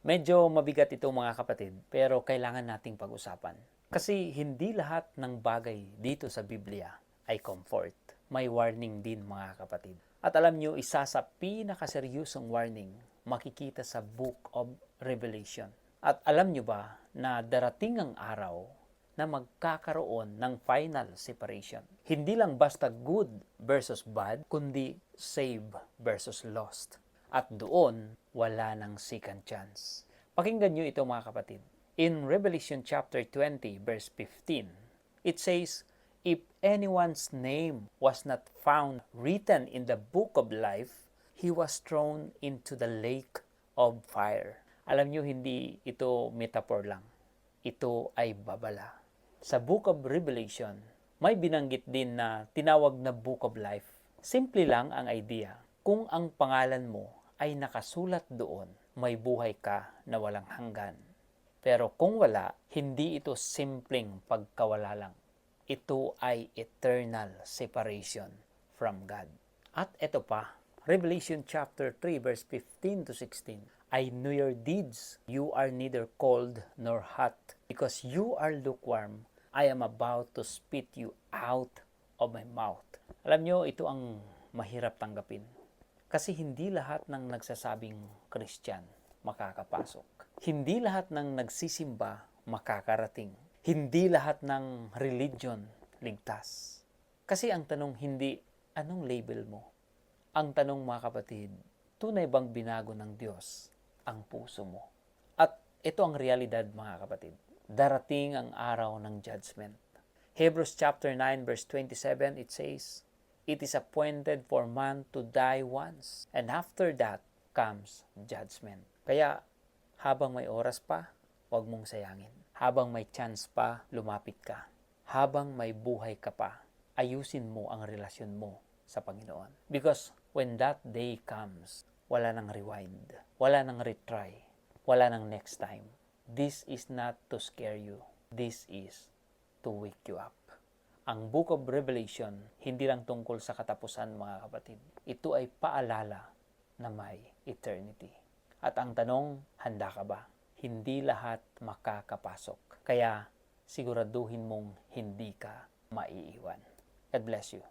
Medyo mabigat ito mga kapatid, pero kailangan nating pag-usapan. Kasi hindi lahat ng bagay dito sa Biblia ay comfort. May warning din mga kapatid. At alam nyo, isa sa pinakaseryosong warning makikita sa Book of Revelation. At alam nyo ba na darating ang araw na magkakaroon ng final separation. Hindi lang basta good versus bad, kundi save versus lost. At doon, wala ng second chance. Pakinggan nyo ito mga kapatid. In Revelation chapter 20 verse 15, it says, "If anyone's name was not found written in the book of life, he was thrown into the lake of fire." Alam nyo, hindi ito metaphor lang. Ito ay babala. Sa Book of Revelation, may binanggit din na tinawag na Book of Life. Simple lang ang idea. Kung ang pangalan mo ay nakasulat doon, may buhay ka na walang hanggan. Pero kung wala, hindi ito simpleng pagkawala lang. Ito ay eternal separation from God. At ito pa, Revelation chapter 3 verse 15 to 16. "I know your deeds. You are neither cold nor hot. Because you are lukewarm, I am about to spit you out of my mouth." Alam nyo, ito ang mahirap tanggapin. Kasi hindi lahat ng nagsasabing Christian makakapasok. Hindi lahat ng nagsisimba makakarating. Hindi lahat ng religion ligtas. Kasi ang tanong hindi, anong label mo? Ang tanong mga kapatid, tunay bang binago ng Diyos ang puso mo? At ito ang realidad mga kapatid. Darating ang araw ng judgment. Hebrews chapter 9 verse 27, it says, "It is appointed for man to die once, and after that comes judgment." Kaya habang may oras pa, huwag mong sayangin. Habang may chance pa, lumapit ka. Habang may buhay ka pa, ayusin mo ang relasyon mo sa Panginoon. Because when that day comes, wala nang rewind, wala nang retry, wala nang next time. This is not to scare you. This is to wake you up. Ang Book of Revelation, hindi lang tungkol sa katapusan mga kapatid. Ito ay paalala na may eternity. At ang tanong, handa ka ba? Hindi lahat makakapasok. Kaya siguraduhin mong hindi ka maiiwan. God bless you.